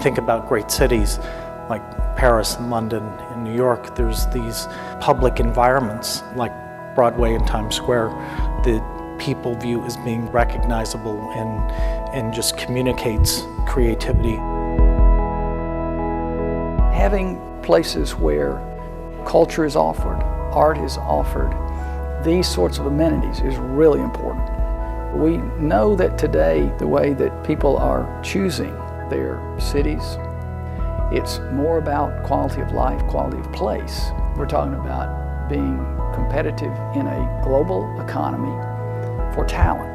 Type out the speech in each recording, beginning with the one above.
think about great cities like Paris and London and New York, there's these public environments like Broadway and Times Square that people view as being recognizable and just communicates creativity. Having places where culture is offered, art is offered, these sorts of amenities is really important. We know that today, the way that people are choosing their cities, it's more about quality of life, quality of place. We're talking about being competitive in a global economy for talent.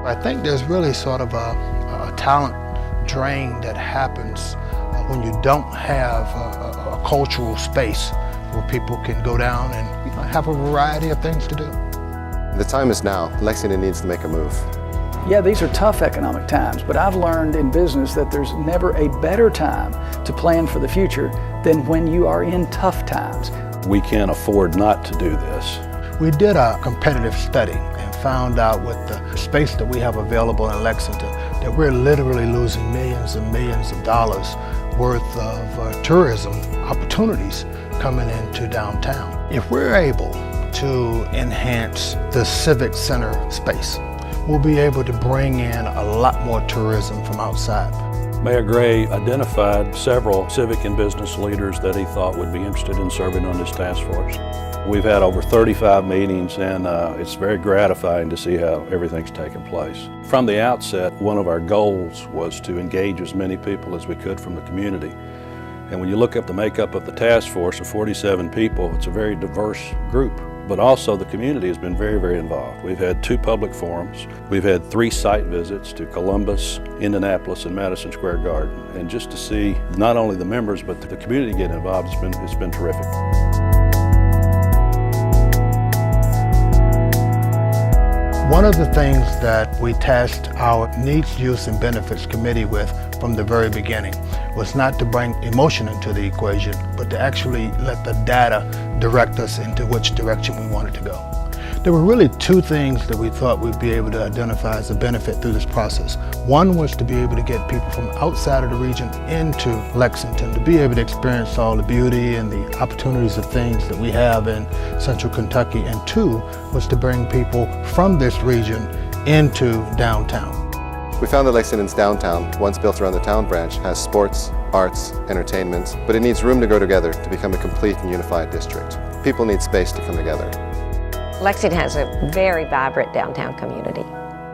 I think there's really sort of a talent drain that happens when you don't have a cultural space where people can go down and have a variety of things to do. The time is now. Lexington needs to make a move. Yeah, these are tough economic times, but I've learned in business that there's never a better time to plan for the future than when you are in tough times. We can't afford not to do this. We did a competitive study and found out with the space that we have available in Lexington that we're literally losing millions and millions of dollars worth of tourism opportunities coming into downtown. If we're able to enhance the civic center space, we'll be able to bring in a lot more tourism from outside. Mayor Gray identified several civic and business leaders that he thought would be interested in serving on this task force. We've had over 35 meetings, and it's very gratifying to see how everything's taken place. From the outset, one of our goals was to engage as many people as we could from the community. And when you look at the makeup of the task force of 47 people, it's a very diverse group. But also the community has been very, very involved. We've had 2 public forums. We've had 3 site visits to Columbus, Indianapolis, and Madison Square Garden. And just to see not only the members, but the community get involved, it's been terrific. One of the things that we tasked our Needs, Use, and Benefits Committee with from the very beginning was not to bring emotion into the equation, but to actually let the data direct us into which direction we wanted to go. There were really 2 things that we thought we'd be able to identify as a benefit through this process. One was to be able to get people from outside of the region into Lexington, to be able to experience all the beauty and the opportunities of things that we have in central Kentucky. And 2 was to bring people from this region into downtown. We found that Lexington's downtown, once built around the town branch, has sports, arts, entertainment, but it needs room to go together to become a complete and unified district. People need space to come together. Lexington has a very vibrant downtown community.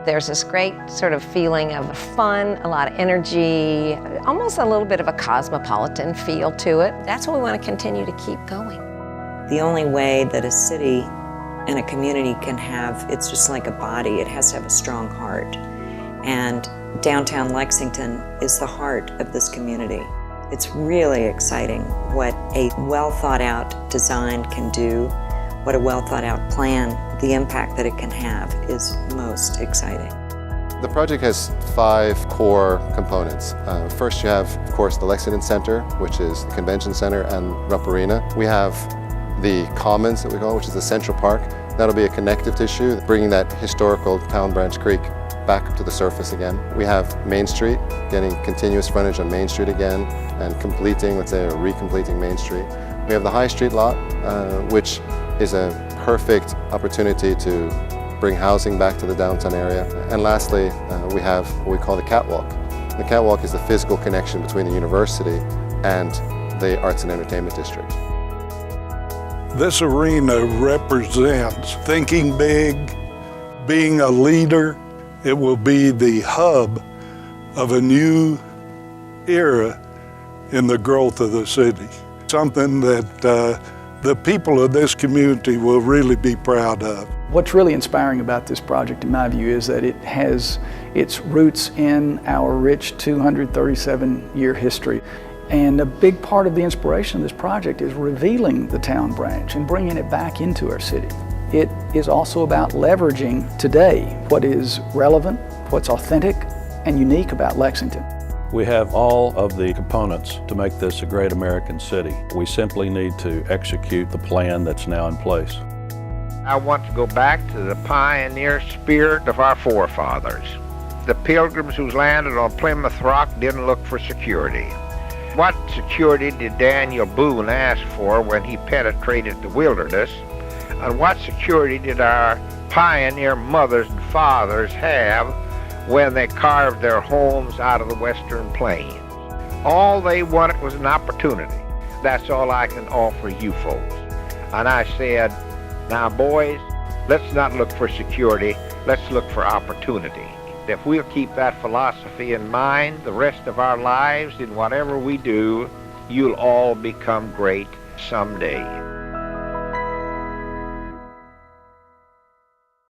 There's this great sort of feeling of fun, a lot of energy, almost a little bit of a cosmopolitan feel to it. That's what we want to continue to keep going. The only way that a city and a community can have, it's just like a body, it has to have a strong heart. And downtown Lexington is the heart of this community. It's really exciting what a well thought out design can do, what a well thought out plan, the impact that it can have is most exciting. The project has 5 core components. First, you have, of course, the Lexington Center, which is the convention center and Rupp Arena. We have the Commons that we call, which is the Central Park. That'll be a connective tissue, bringing that historical Town Branch Creek back up to the surface again. We have Main Street, getting continuous frontage on Main Street again and completing, let's say, or recompleting Main Street. We have the High Street lot, which is a perfect opportunity to bring housing back to the downtown area. And lastly, we have what we call the catwalk. The catwalk is the physical connection between the university and the Arts and Entertainment District. This arena represents thinking big, being a leader. It will be the hub of a new era in the growth of the city. Something that the people of this community will really be proud of. What's really inspiring about this project, in my view, is that it has its roots in our rich 237-year history. And a big part of the inspiration of this project is revealing the town branch and bringing it back into our city. It is also about leveraging today what is relevant, what's authentic and unique about Lexington. We have all of the components to make this a great American city. We simply need to execute the plan that's now in place. I want to go back to the pioneer spirit of our forefathers. The Pilgrims who landed on Plymouth Rock didn't look for security. What security did Daniel Boone ask for when he penetrated the wilderness? And what security did our pioneer mothers and fathers have when they carved their homes out of the Western Plains? All they wanted was an opportunity. That's all I can offer you folks. And I said, now boys, let's not look for security, let's look for opportunity. If we'll keep that philosophy in mind the rest of our lives in whatever we do, you'll all become great someday.